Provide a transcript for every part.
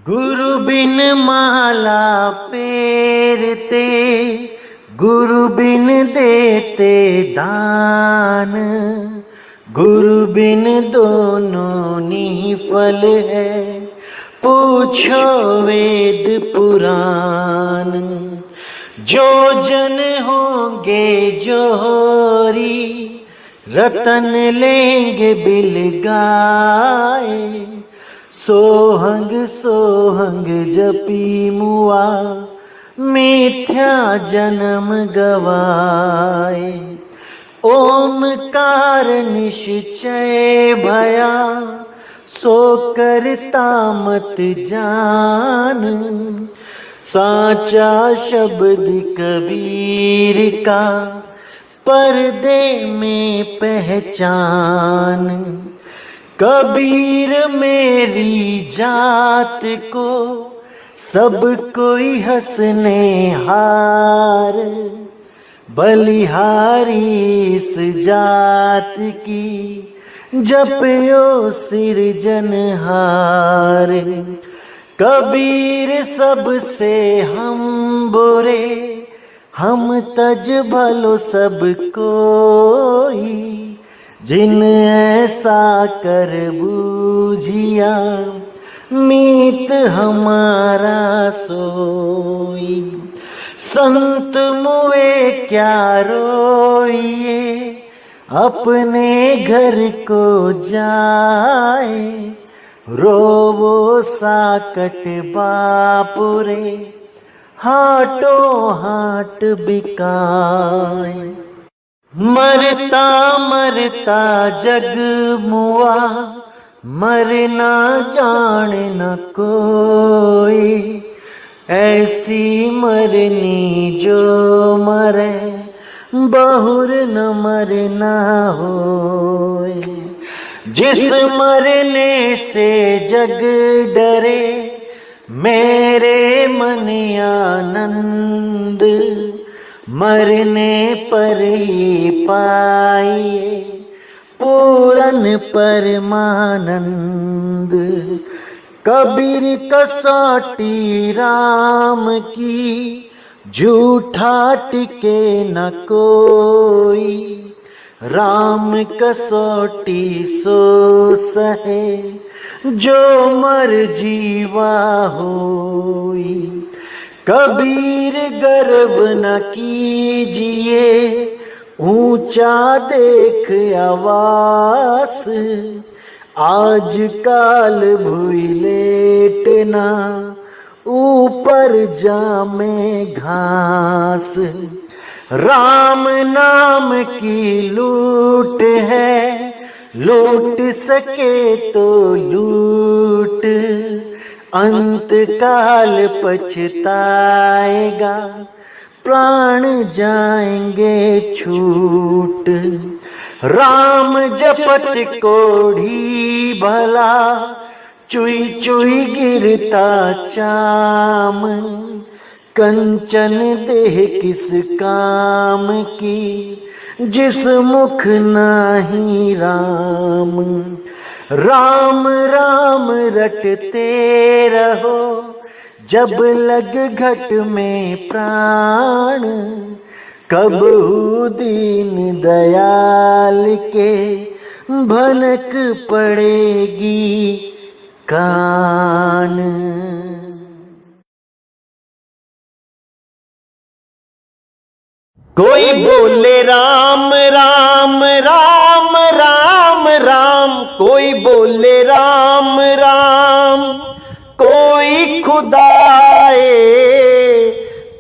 गुरु बिन माला फेरते, गुरु बिन देते दान, गुरु बिन दोनों निफल है, पूछो वेद पुराण। जो जन होंगे जोहरी, रतन लेंगे बिल गाए, सोहंग सोहंग जपी मुआ, मिथ्या जन्म गवाए। ओमकार निश्चय भया, सो करता मत जान, साचा शब्द कबीर का, पर्दे में पहचान। कबीर मेरी जात को, सब कोई हंसने हार, बलिहारी इस जात की, जपयो सिरजनहार। कबीर सबसे हम बुरे, हम तज भलो सब कोई, जिन ऐसा कर बूझिया, मीत हमारा सोई। संत मुए क्या रोइए, अपने घर को जाए, रोवो साकट बापुरे, हाटो हाट बिकाए। मरता मरता जग मुआ, मरना जाने न कोई, ऐसी मरनी जो मरे, बहुर न मरना होए। जिस मरने से जग डरे, मेरे मन आनंद, मरने पर ही पाइए पूरन परमानंद। कबीर कसौटी राम की, झूठा टिके न कोई, राम कसौटी सो सहे, जो मर जीवा होई। कबीर गर्व न कीजिए, ऊंचा देख आवास, आज काल भुई लेटना, ऊपर जामे घास। राम नाम की लूट है, लूट सके तो लूट, अंत काल पछताएगा, प्राण जाएंगे छूट। राम जपत कोढ़ी भला, चुई चुई गिरता चाम, कंचन देह किस काम की, जिस मुख नाही राम। राम राम रटते रहो, जब लग घट में प्राण, कबहू दीन दयाल के, भनक पड़ेगी कान। कोई बोले राम राम राम राम राम, कोई बोले राम राम, कोई खुदाए,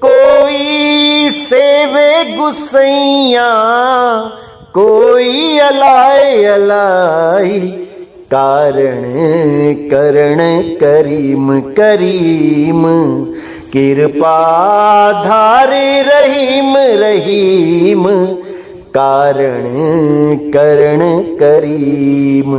कोई सेवे गुसैया, कोई अलाए अलाई, कारण करण करीम करीम, कृपा धारे रहीम रहीम, कारण करण करीम।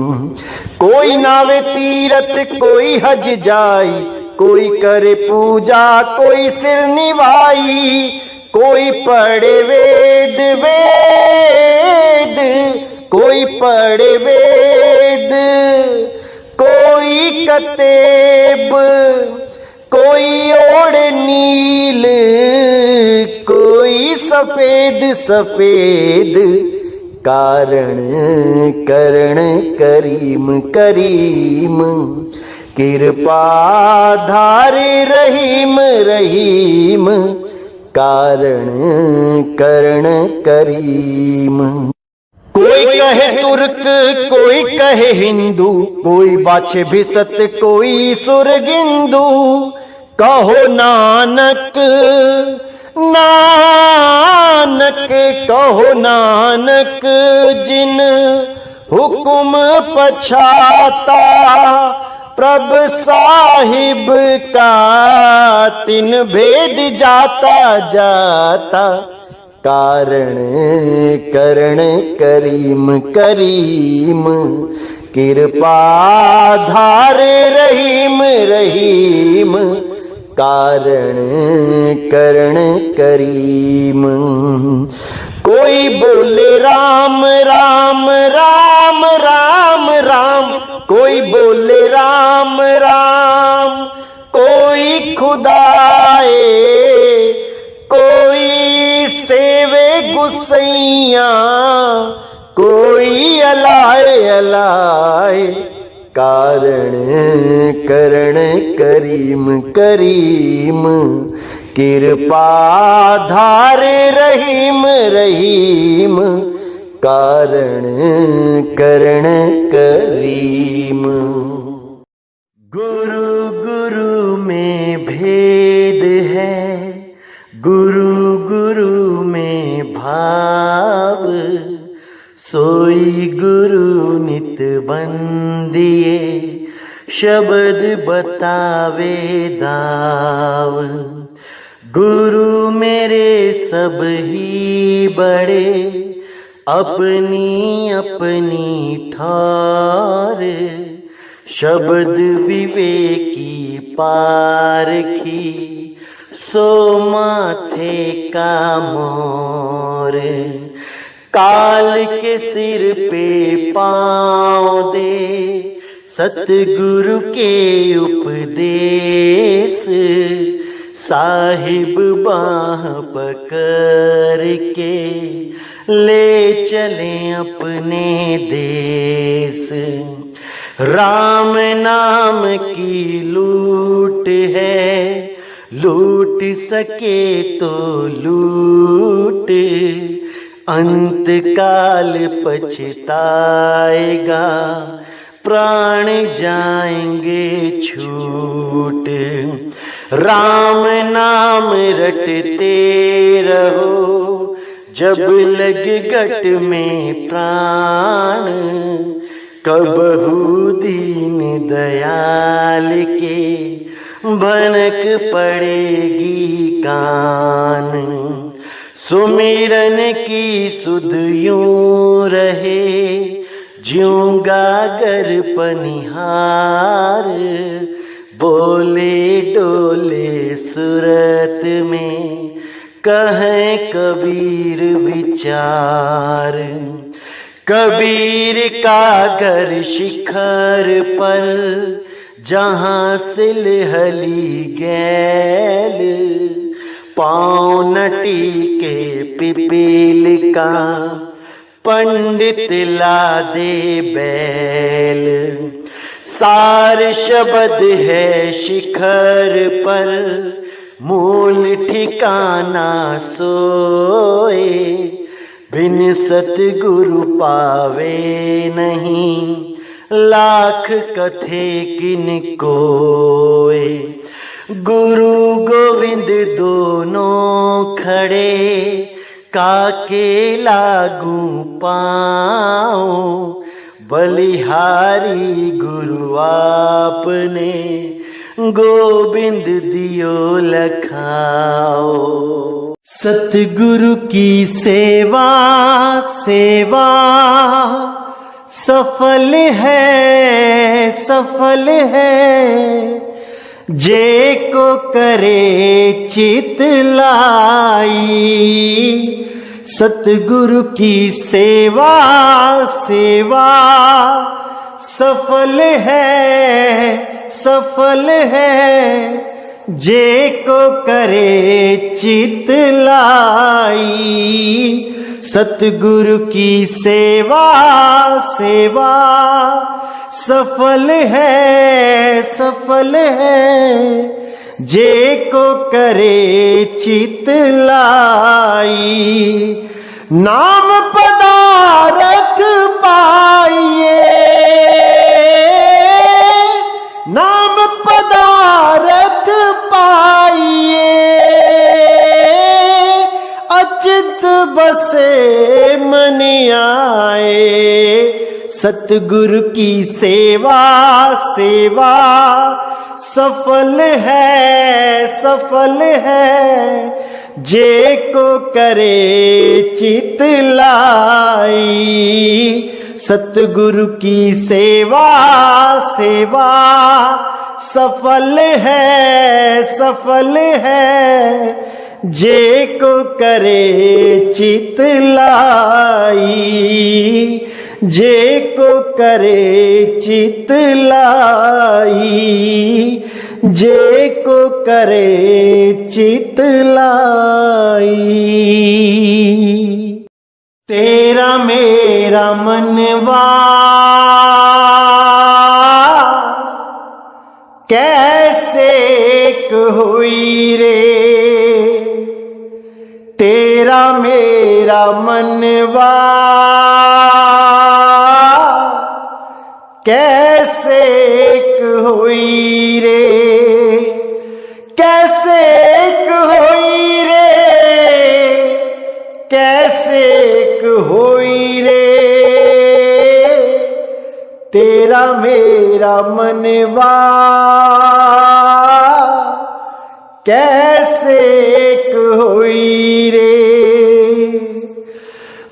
कोई नावे तीरथ कोई हज जाई, कोई करे पूजा कोई सिर निभाई, कोई पढ़े वेद वेद, कोई पढ़े वेद, कोई कतेब सफेद सफेद कारण करण करीम करीम कृपा धारे रहीम रहीम कारण करण करीम। कोई कहे तुर्क कोई कहे हिंदू, कोई बाछे भिसत कोई सुरगिंदू, कहो नानक नानक कहो नानक जिन हुकुम पछाता, प्रभ साहिब का तिन भेद जाता जाता, कारण करण करीम करीम कृपा धारे रहीम रहीम कारण करण करीम। कोई बोले राम राम राम राम राम, कोई बोले राम राम, कोई खुदाए कोई सेवे गुसैया, कोई अलाए अलाए कारण करण करीम करीम कृपा धारे रहीम रहीम कारण करण करीम। गुरु गुरु में भेद है, गुरु गुरु में भाव, सोई गुरु नित बंदिए शब्द बतावे दाव। गुरु मेरे सब ही बड़े अपनी अपनी ठार, शब्द विवेकी पारखी सो माथे का मोर, काल के सिर पे पाँव दे सतगुरु के उपदेश, साहिब बाह पकड़ के ले चले अपने देश। राम नाम की लूट है, लूट सके तो लूट, अंत काल पछताएगा प्राण जाएंगे छूट। राम नाम रटते रहो जब लग गट में प्राण, कबहू दीन दयाल के भनक पड़ेगी कान। सुमिरन की सुध यूं रहे ज्यों गागर पनिहार, बोले डोले सूरत में कहें कबीर विचार। कबीर का घर शिखर पर जहाँ सिलहली गैल, पाँव नटी के पिपील का पंडित ला दे बैल। सार शब्द है शिखर पर मूल ठिकाना सोए, बिन सतगुरु पावे नहीं लाख कथे किन कोय। गुरु गोविंद दोनों खड़े काके लागू पाओ, बलिहारी गुरु आपने गोविंद दियो लखाओ। सतगुरु की सेवा सेवा सफल है सफल है, जे को करे चित लाई। सतगुरु की सेवा सेवा सफल है जे को करे चित लाई। सतगुरु की सेवा सेवा सफल है सफल है, जे को करे चित लाई। नाम पदारथ पाइए, नाम पदारथ पाइए, अचित बसे मन आए। सतगुरु की सेवा सेवा सफल है, जे को करे चित लाई। सतगुरु की सेवा सेवा सफल है, जे को करे चित लाई। जे को करे चित लाई, जे को करे चित लाई। तेरा मेरा मनवा कैसे एक हुई रे, तेरा मेरा मनवा कैसे एक हुई रे, कैसे एक हुई रे, कैसे एक हुई रे। तेरा मेरा मनवा कैसे एक हुई रे।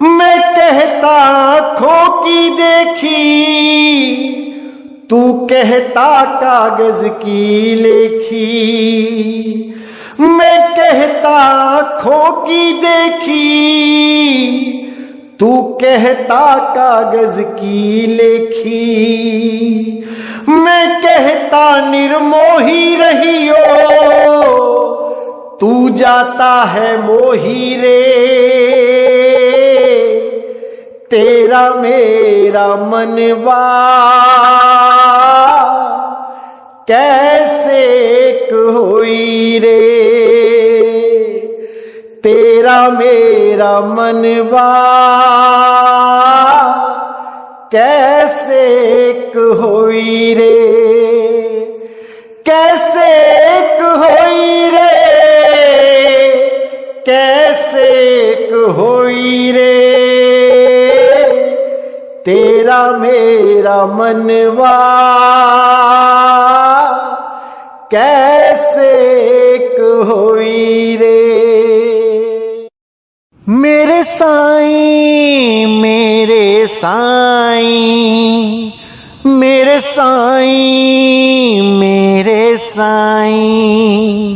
मैं कहता आँखों की देखी, तू कहता कागज की लेखी। मैं कहता आँखों की देखी, तू कहता कागज की लेखी। मैं कहता निर्मोही रहियो, तू जाता है मोही रे। तेरा मेरा मनवा कैसे एक हुई रे, तेरा मेरा मनवा कैसे एक हुई रे, कैसे एक हुई रे, कैसे एक हुई रे। तेरा मेरा मनवा कैसे एक हुई रे। मेरे साईं मेरे साईं, मेरे साईं मेरे साईं,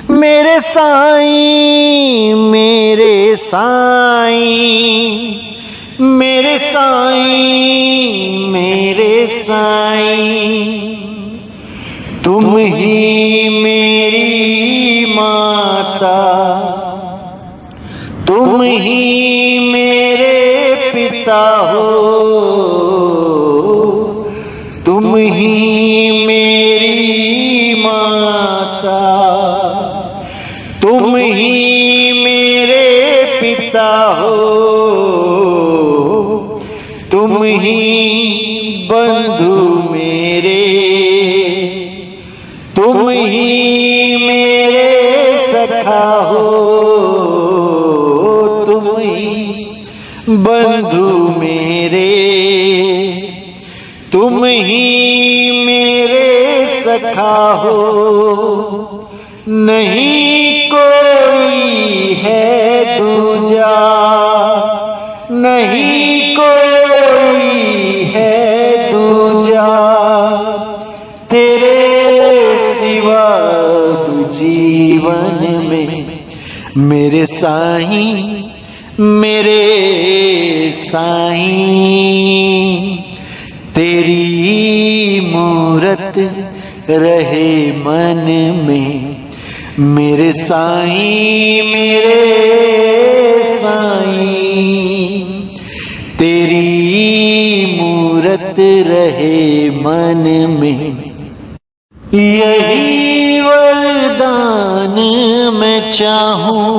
मेरे साईं मेरे साईं, मेरे साईं मेरे साईं। तुम ही मेरी माता, तुम ही मेरे पिता हो, तुम ही मेरी माता, तुम ही मेरे पिता हो, तुम ही बंधु मेरे, तुम ही मेरे सखा हो, तुम ही बंधु मेरे, तुम ही मेरे सखा हो। नहीं कोई है दूजा, नहीं कोई है दूजा, तेरे सिवा जीवन में। मेरे साईं मेरे साईं, तेरी मूरत रहे मन में। मेरे साईं मेरे साईं तेरी मूरत रहे मन में। यही वरदान मैं चाहूं,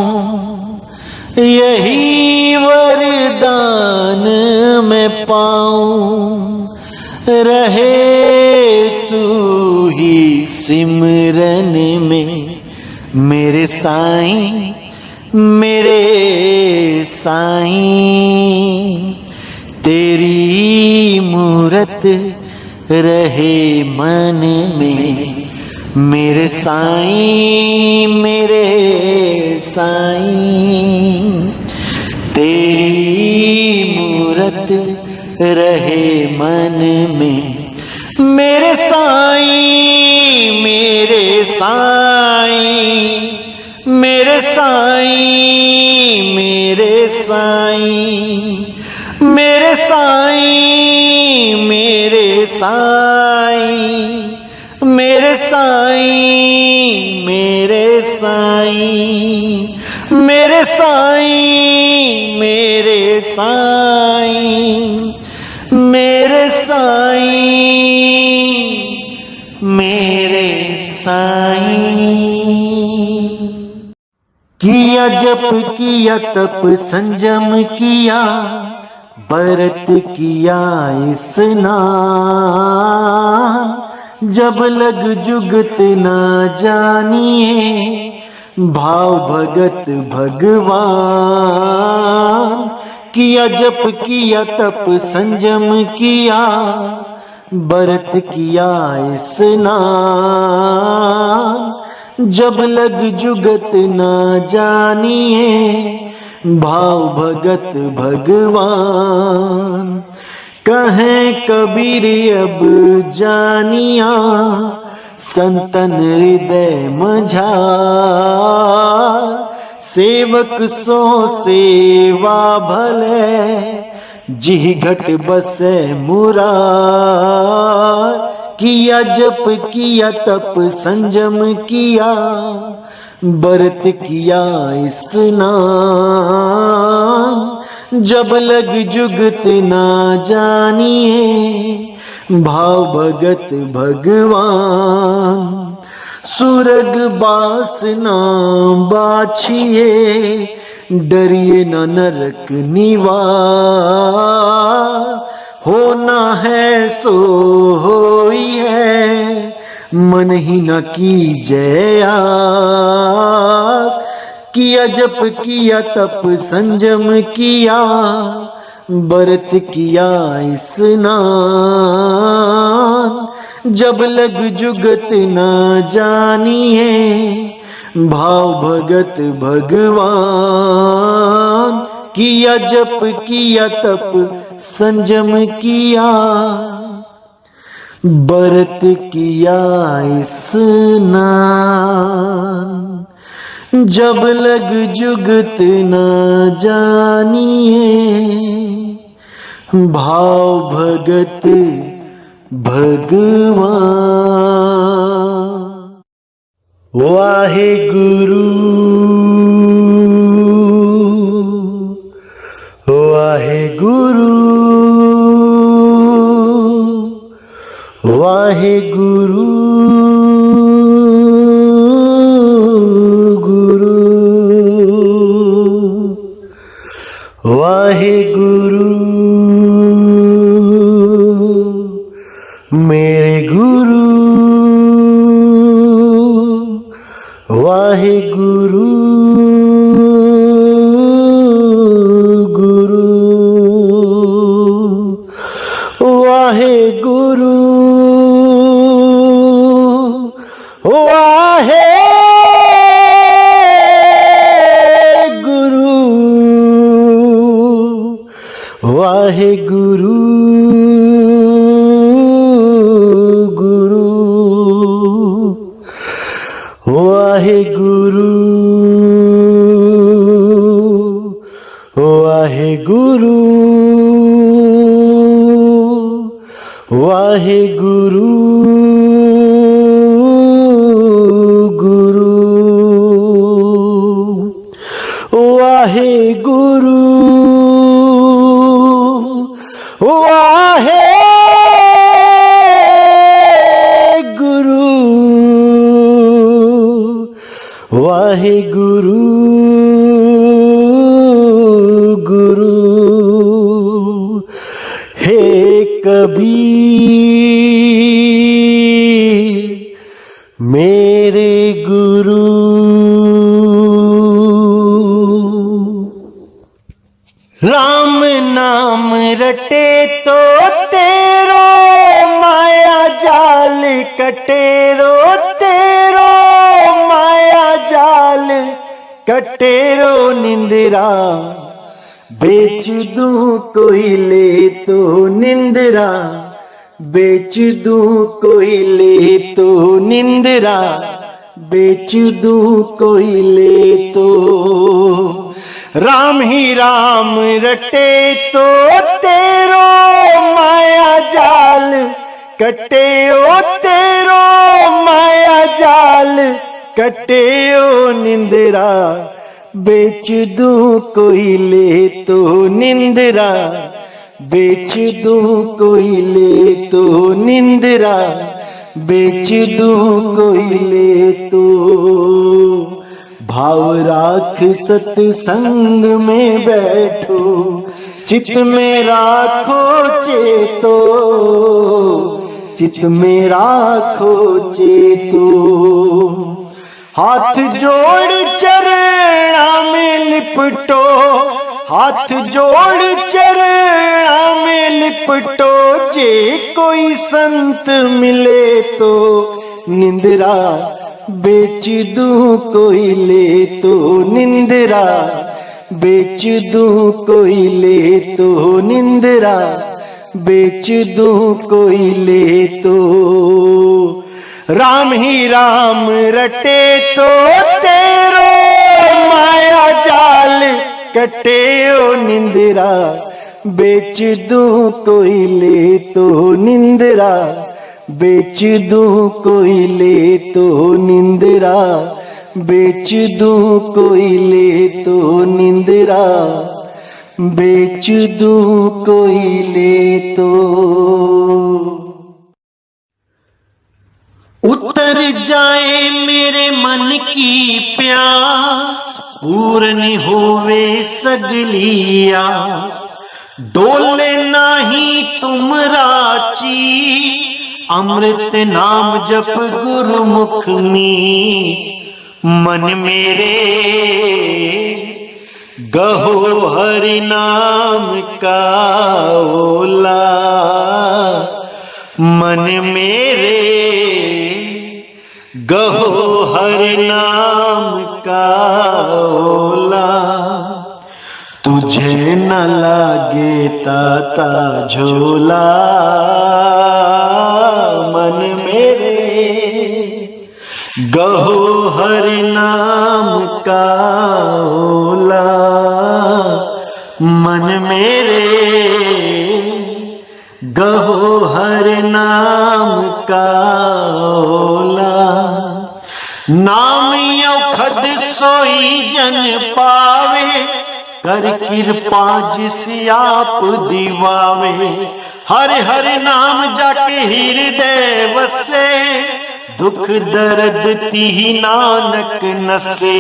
यही वरदान मैं पाऊं, रहे तू ही सिमरन में। मेरे साईं मेरे साईं तेरी मूरत रहे मन में। मेरे साईं मेरे साईं तेरी मूरत रहे मन में। मेरे साईं मेरे साईं मेरे साईं मेरे साईं मेरे साईं मेरे साईं मेरे साईं मेरे साईं मेरे साईं मेरे साईं मेरे साईं मेरे साईं। किया जप किया तप संजम किया, व्रत किया स्नान, जब लग जुगत ना जानिए भाव भगत भगवान। किया जप किया तप संजम किया, व्रत किया स्नान, जब लग जुगत ना जानिए भाव भगत भगवान। कहें कबीर अब जानिया, संतन हृदय मझार, सेवक सो सेवा भले, जिह घट बसे मुरार। किया जप किया तप संजम किया, व्रत किया स्नान, जब लग जुगत ना जानिए भाव भगत भगवान। सुरग बासना बाछिए, डरिए न नरक निवार, होना है सो होई है, मन ही न कीजय आस। किया जप किया तप संजम किया, व्रत किया स्नान, जब लग जुगत ना जानिए भाव भगत भगवान। किया जप किया तप संजम किया, व्रत किया स्नान, जब लग जुगत ना जानिए भाव भगत भगवान। वाहे गुरु वाहे गुरु वाहे गुरु गुरु वाहे गुरु मेरे गुरु वाहे गुरु वाहे गुरु वाहे गुरु वाहे गुरु गुरु वाहे गुरु वाहे गुरु वाहे गुरु वाहे गुरु वाहे गुरु वाहे गुरु गुरु हे कबीर मेरे गुरु। राम नाम रटे तो तेरो माया जाल कटेरो, तेरो माया जाल कटेरो निंदरा बेच दूं कोई ले तो निंदरा, बेच दूं कोई ले तो निंदरा, बेच दूं कोई ले तो। राम ही राम रटे तो तेरो माया जाल कटे ओ, तेरो माया जाल कटे ओ निंदरा, बेच दूं कोई ले तो निंदरा, बेच दूं कोई ले तो निंदरा, बेच दूं कोई ले तो। भाव राख सत्संग में बैठो, चित में राखो चेतो, चित में राखो चेतो। हाथ जोड़ चरणा में लिपटो, हाथ जोड़ चरणा में लिपटो, जे कोई संत मिले तो निंदरा बेच दूं कोई ले तो निंदरा, बेच दूं कोई ले तो निंदरा, बेच दूं कोई ले तो। राम ही राम रटे तो तेरो माया जाल कटे ओ निंदरा, बेच दूं कोई ले तो निंदरा, बेच दूं कोई ले तो निंदरा, बेच दूं कोई ले तो निंदरा, बेच दूं कोई ले तो। उतर जाए मेरे मन की प्यास, पूर्ण होवे सगली आस, डोले नाही तुम राची, अमृत नाम जप गुरुमुख में। मन मेरे गहो हरि नाम का ओला, मन मेरे गहो हरि नाम का ओला। तुझे न लागे ताता झोला, मन मेरे गहो हरि नाम का ओला, मन मेरे गहो हरि नाम का ओला। नाम औखद सोई जन पावे, कर कृपा जिस आप दिवावे। हर हर नाम जाके हृदय वसे, दुख दर्द तिहि नानक नसे।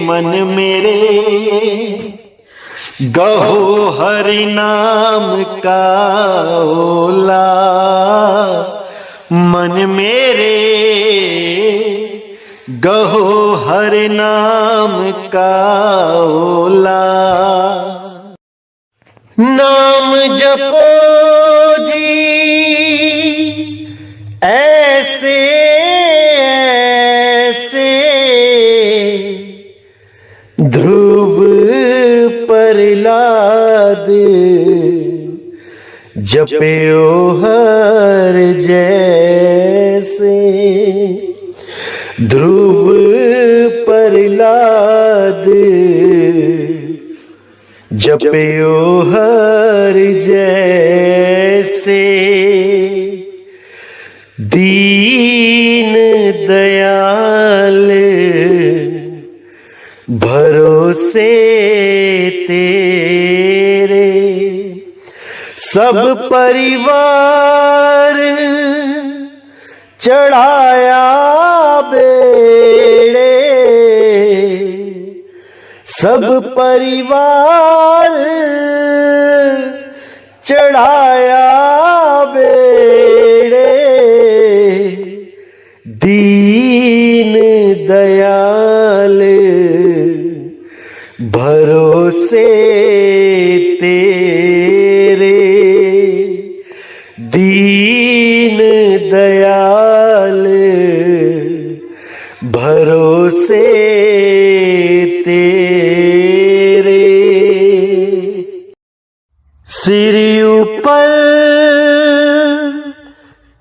मन मेरे गहो हरि नाम का ओला, मन मेरे गहो हरि नाम का ओला। नाम जपो जी ऐसे ऐसे, ध्रुव प्रहलाद जप्यो हर जैसे। ध्रुव प्रहलाद जप्यो हर जैसे। दीन दयाल भरोसे सब परिवार चढ़ाया बेड़े, सब परिवार चढ़ाया बेड़े, दीन दयाल भरोसे तेरे, दीन दयाल भरोसे तेरे। सिर ऊपर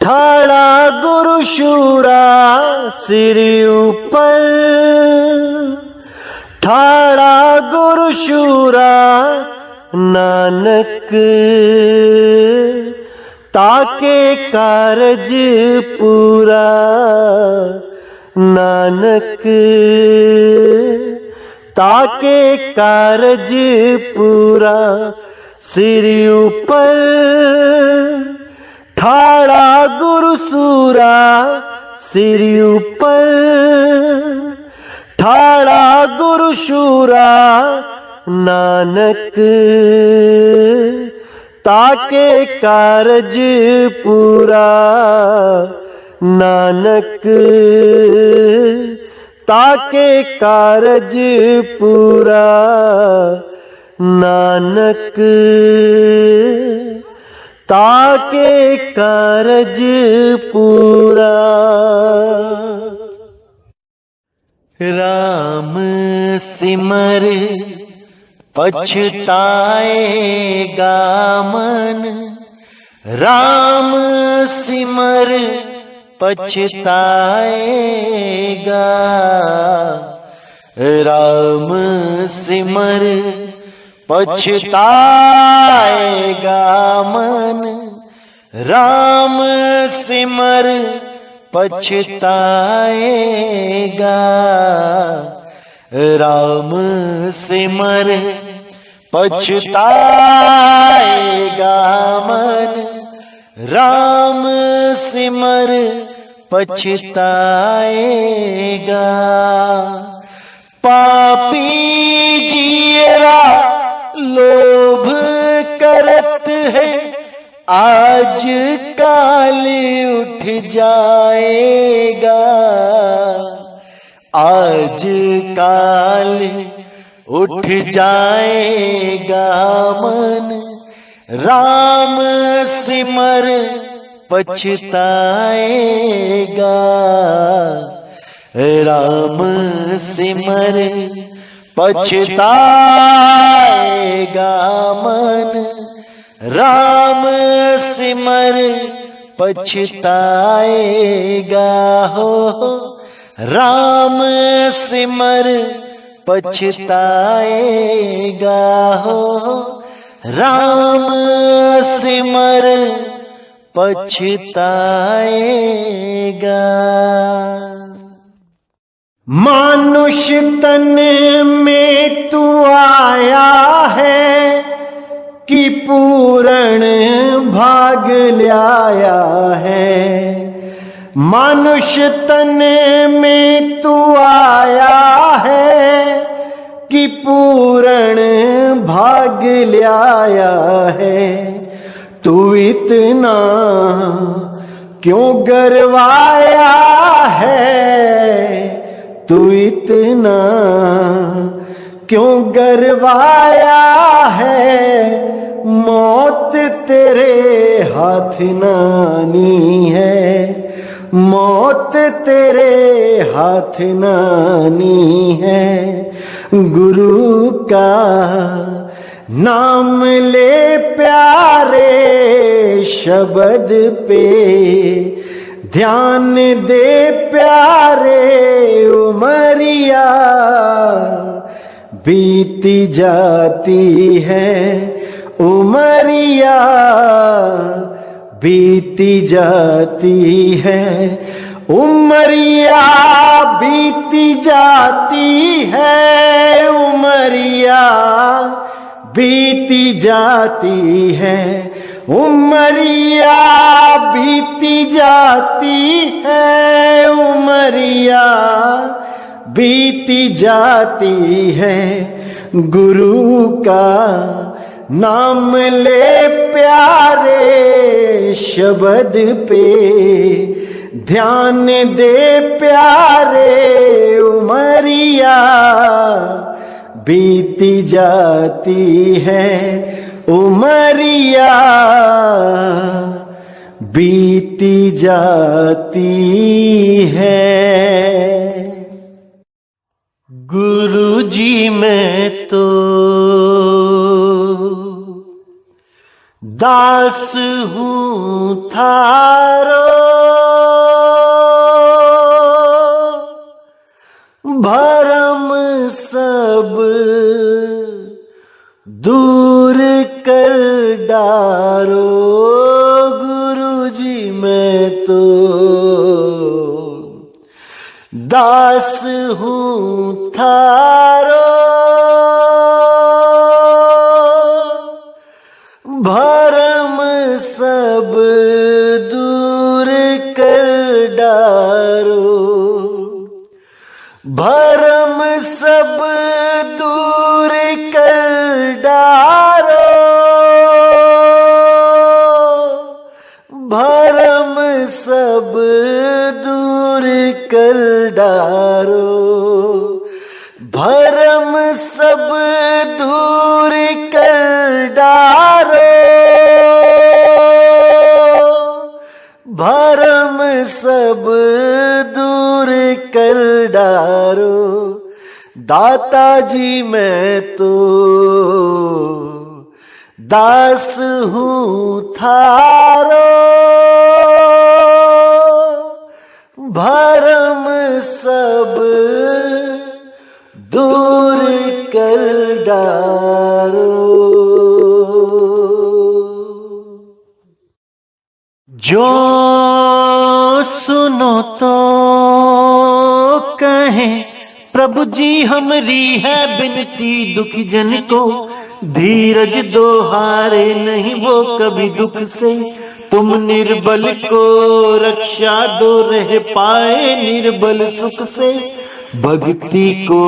ठाड़ा गुरु शूरा, सिर ऊपर ठाड़ा गुरु शूरा, नानक ताके कारज पूरा, नानक ताके कारज पूरा। सिर ऊपर ठाड़ा गुरु सूरा, सिर ऊपर ठाड़ा गुरु शूरा, नानक ताके कारज पूरा, नानक ताके कारज पूरा, नानक ताके कारज पूरा। राम सिमर पछताएगा मन, राम सिमर पछताएगा, राम सिमर पछताएगा मन, राम सिमर पछताएगा, राम सिमर पछताएगा मन, राम सिमर पछताएगा। पापी जीरा लोभ करत है, आज काल उठ जाएगा, आज काल उठ जाएगा मन, राम सिमर पछताएगा, राम सिमर पछताएगा मन, राम सिमर पछताएगा हो, राम सिमर पछताएगा हो, राम सिमर पछताएगा। मानुष तन में तू आया है कि पूर्ण भाग लाया है, मानुष तन में तू आया है कि पूर्ण भाग लाया है। तू इतना क्यों गरवाया है, तू इतना क्यों गरवाया है, मौत तेरे हाथ नानी है, मौत तेरे हाथ नानी है। गुरु का नाम ले प्यारे, शब्द पे ध्यान दे प्यारे, उमरिया बीती जाती है, उमरिया बीती जाती है, उमरिया बीती जाती है, उमरिया बीती जाती है। उमरिया बीती जाती है, उमरिया बीती जाती है। गुरु का नाम ले प्यारे शब्द पे ध्यान दे प्यारे, उमरिया बीती जाती है, उमरिया बीती जाती है। गुरुजी मैं तो दास हूँ थारो, भरम सब दूर कर डारो। गुरुजी मैं तो दास हूँ थारो, भरम सब दूर कर डारो, भरम सब दूर कर डारो, भरम सब दूर कर डारो, भरम सब दूर कर डारो, भरम सब दूर कर डारो। दाता जी मैं तो दास हूँ थारो, भरम सब दूर कर डारो। जो सुनो तो कहें प्रभु जी हमरी है बिनती, दुखी जन को धीरज दो हारे नहीं वो कभी दुख से। तुम निर्बल को रक्षा दो रह पाए निर्बल सुख से। भक्ति को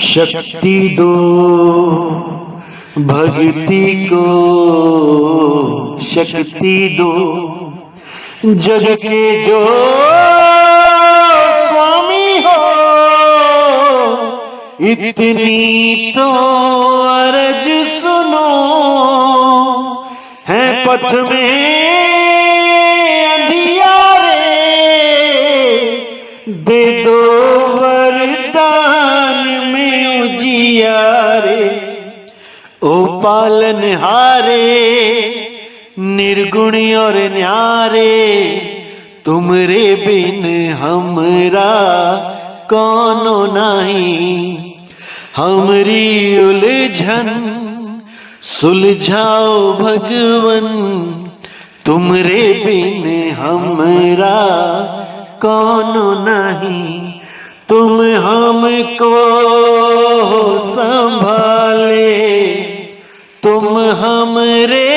शक्ति दो, भक्ति को शक्ति दो। जग के जो स्वामी हो इतनी तो अर्ज सुनो। है पथ में अंधियारे दे दो वरदान में उजियारे। ओ पालनहारे निर्गुण और न्यारे, तुमरे बिन हमरा कौनो नहीं। हमरी उलझन सुलझाओ भगवन, तुमरे बिन हमरा कौनो नहीं। तुम हमको संभाले, तुम हमरे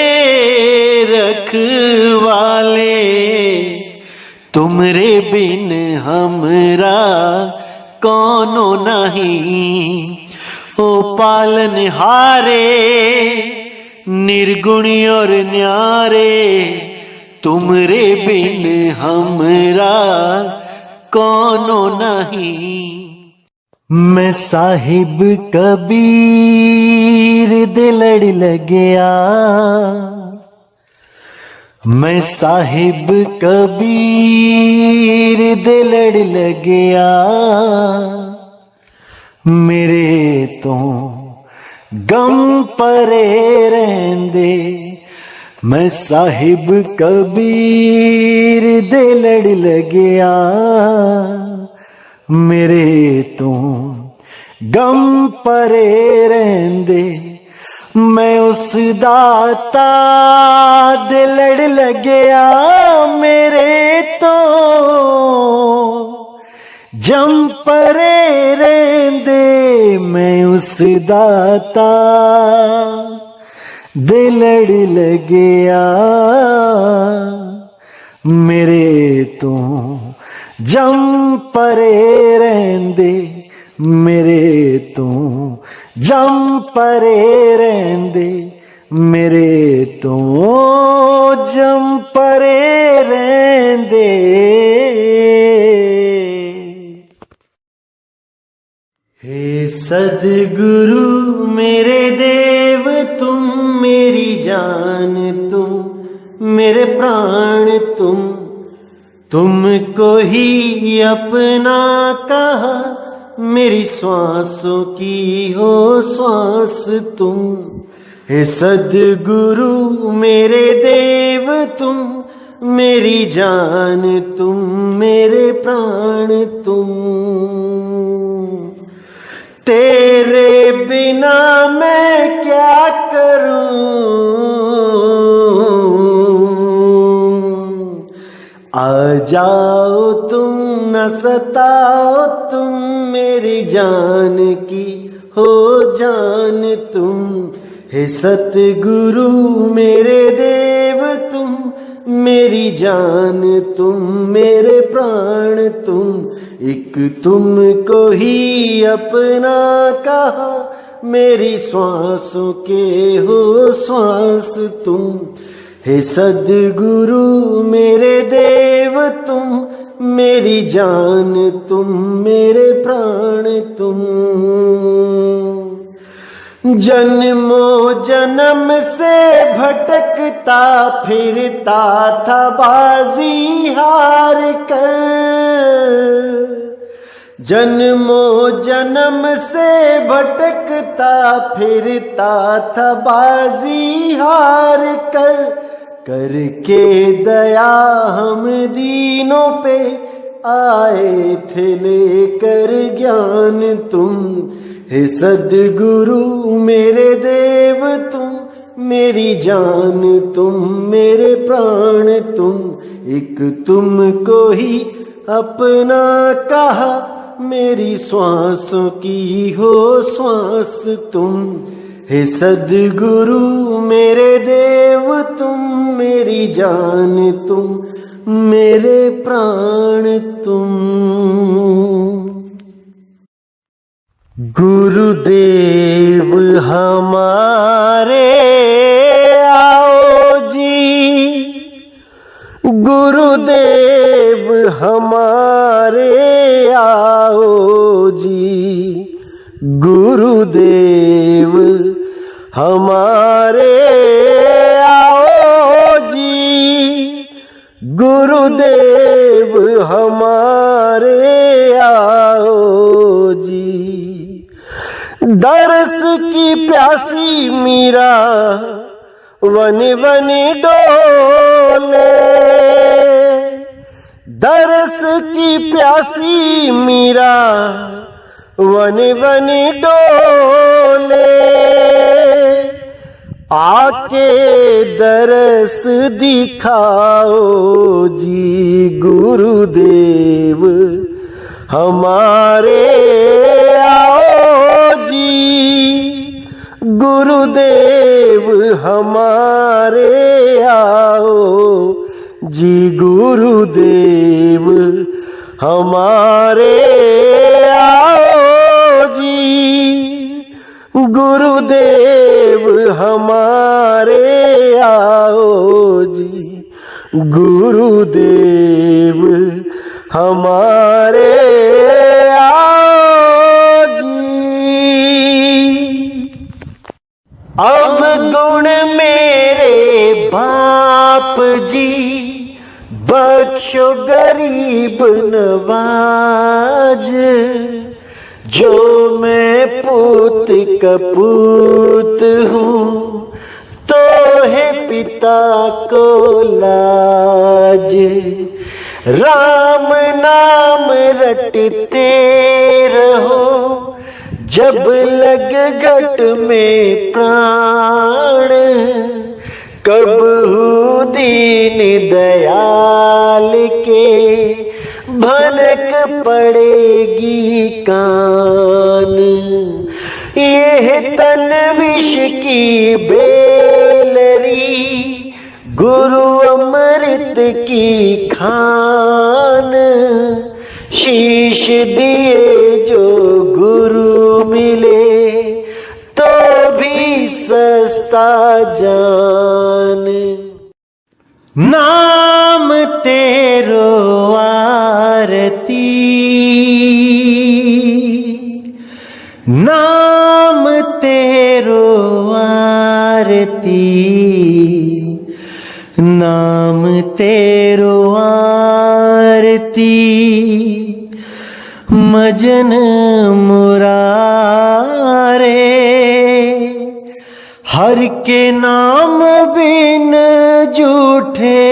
रखवाले। तुमरे बिन हमरा कौनो नहीं। ओ पालनहारे निर्गुण और न्यारे, तुमरे बिन हमरा कौनो नहीं। मैं साहिब कबीर दे लड़ लगया, मैं साहिब कबीर दे लड़ लगया। मेरे तो गम परे रहंदे, मैं साहिब कबीर दे लड़ लगया। मेरे तो गम परे रहंदे, मैं उस दाता दे लड़ लगया। मेरे तो जम परे रहंदे, मैं उस दाता दे लड़ लगया मेरे तो जम परे रहंदे मेरे तो जम परे रहंदे मेरे तो जम परे रहंदे। हे सदगुरु मेरे देव तुम मेरी जान तुम मेरे प्राण तुमको ही अपना कहा मेरी श्वासों की हो श्वास तुम। हे सदगुरु मेरे देव तुम मेरी जान तुम मेरे प्राण तुम। तेरे बिना मैं क्या करूं आ जाओ तुम न सताओ तुम मेरी जान की हो जान तुम। हे सतगुरु मेरे देव तुम मेरी जान तुम मेरे प्राण तुम। एक तुमको ही अपना कहा मेरी श्वासों के हो श्वास तुम। हे सद्गुरु मेरे देव तुम मेरी जान तुम मेरे प्राण तुम। जन्मों जन्म से भटकता फिरता था बाजी हार कर। जन्मों जन्म से भटकता फिरता था बाजी हार कर। करके दया हम दीनों पे आए थे लेकर ज्ञान तुम। हे सद्गुरु मेरे देव तुम मेरी जान तुम मेरे प्राण तुम। एक तुमको ही अपना कहा मेरी श्वासों की हो श्वास तुम। हे सद्गुरु मेरे देव तुम मेरी जान तुम मेरे प्राण तुम। गुरुदेव हमारे आओ जी। गुरुदेव हमारे आओ जी। गुरुदेव हमारे आओ जी। गुरुदेव हमारे आओ जी। दरस की प्यासी मीरा वन वन डोले। दरस की प्यासी मीरा वन वन डोले। आके दरस दिखाओ जी। गुरुदेव हमारे आओ जी। गुरुदेव हमारे आओ जी। गुरुदेव हमारे आओ जी। गुरुदेव हमारे आओ जी। गुरुदेव हमारे आओ जी। अब गुण मेरे बाप जी बख्शो गरीब नवाज। जो मैं पूत कपूत हूँ तो है पिता को लाज। राम नाम रटते रहो जब लग घट में प्राण। कब दीन दयाल के भनक पड़ेगी कान। यह तन विष की बे गुरु अमृत की खान, शीश दिए जो गुरु मिले तो भी सस्ता जान। नाम तेरो आरती, नाम तेरो आरती, नाम तेरो आरती, मजन मुरारे। हर के नाम बिन जूठे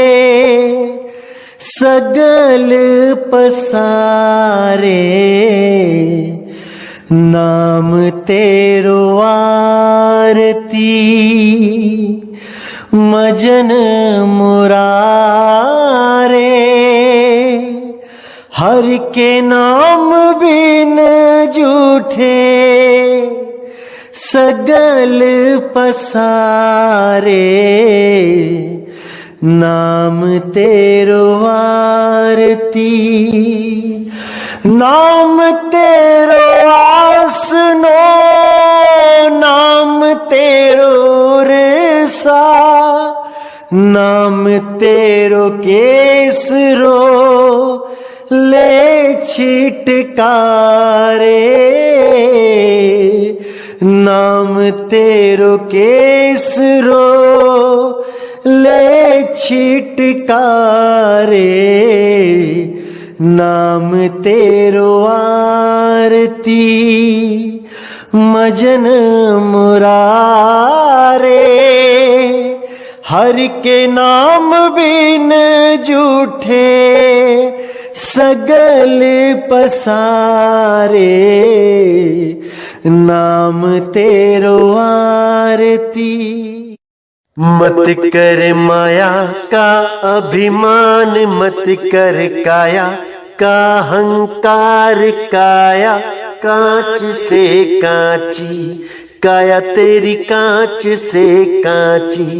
सगल पसारे। नाम तेरो आरती, मजन मुरारे। हर के नाम बिन जूठे सगल पसारे। नाम तेरो आरती, नाम तेरो आसनो, नाम तेरो रेसा, नाम तेरो केसरो ले छिटकारे। नाम तेरो केसरो ले छिटकारे। नाम तेरो आरती, मजन मुरारे। हर के नाम बिन जूठे सगल पसारे। नाम तेरो आरती। मत कर माया का अभिमान, मत कर काया का अहंकार। काया कांच से कांची, काया तेरी कांच से कांची।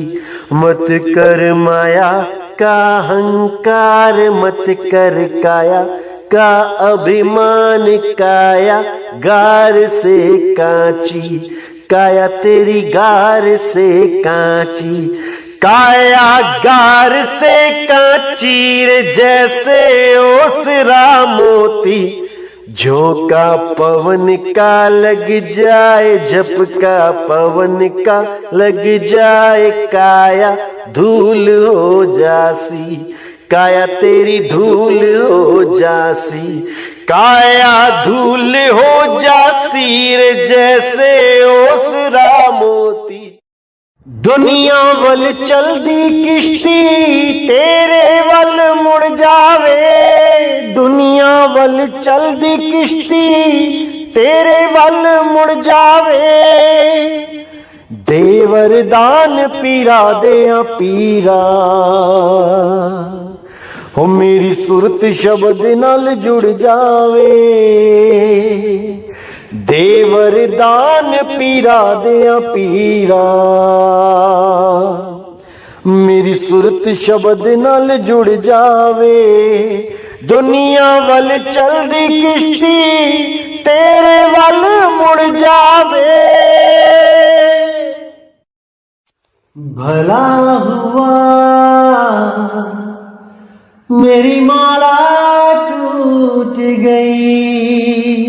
मत कर माया का अहंकार, मत कर काया का अभिमान। काया गार से कांची, काया तेरी गार से कांची। काया गार से कांची रे, जैसे ओसरा मोती। झोंका पवन का लग जाए, झपका पवन का लग जाए। काया धूल हो जासी, काया तेरी धूल हो जासी। काया धूल हो जासी रे, जैसे ओसरा मोती। दुनिया वल चलदी किश्ती, तेरे वल मुड़ जावे। दुनिया वल चलदी किश्ती, तेरे वल मुड़ जावे। दे वरदान पीरा देया पीरा, हो मेरी सुरत शब्द नाल जुड़ जावे। दे वरदान पीरा देया पीरा, मेरी सुरत शब्द नाल जुड़ जावे। दुनिया वल चलदी किश्ती, तेरे वल मुड़ जावे। भला हुआ मेरी माला टूट गई,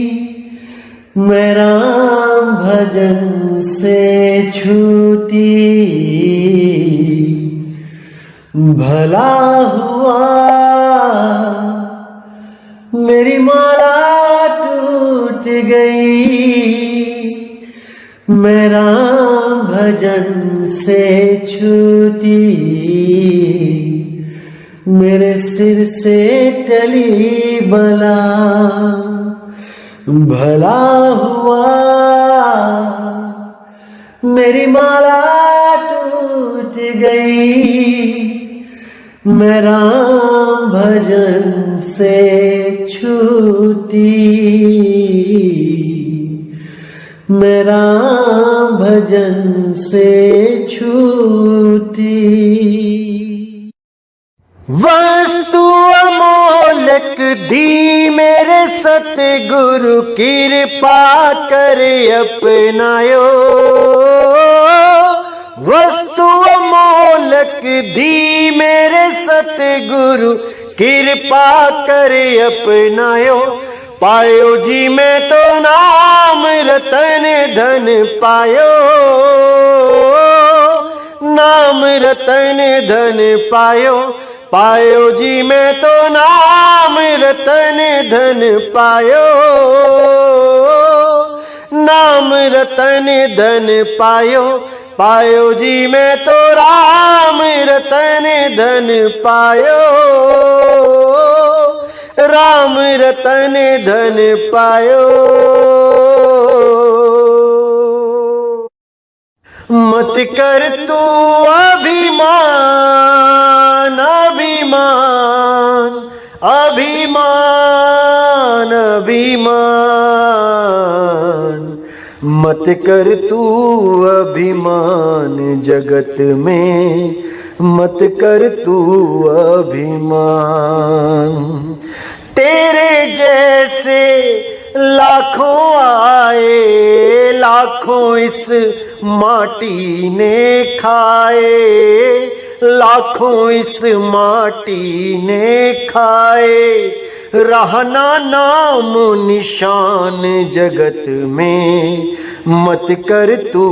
मैं राम भजन से छूटी। भला हुआ मेरी माला टूट गई, मैं राम भजन से छूटी। मेरे सिर से टली बला, भला हुआ मेरी माला टूट गई, मैं राम भजन से छूटी। मैं राम भजन से छूटी। वस्तु अमोलक दी मेरे सतगुरु कृपा कर अपनायो। वस्तु अमोलक दी मेरे सतगुरु कृपा कर अपनायो। पायो जी मैं तो नाम रतन धन पायो। नाम रतन धन पायो। पायो जी मैं तो नाम रतन धन पायो। नाम रतन धन पायो। पायो जी मैं तो राम रतन धन पायो। राम रतन धन पायो। मत कर तू अभिमान अभिमान अभिमान अभिमान। मत कर तू अभिमान जगत में, मत कर तू अभिमान। तेरे जैसे लाखों आए, लाखों इस माटी ने खाए। लाखों इस माटी ने खाए। रहना नाम निशान जगत में, मत कर तू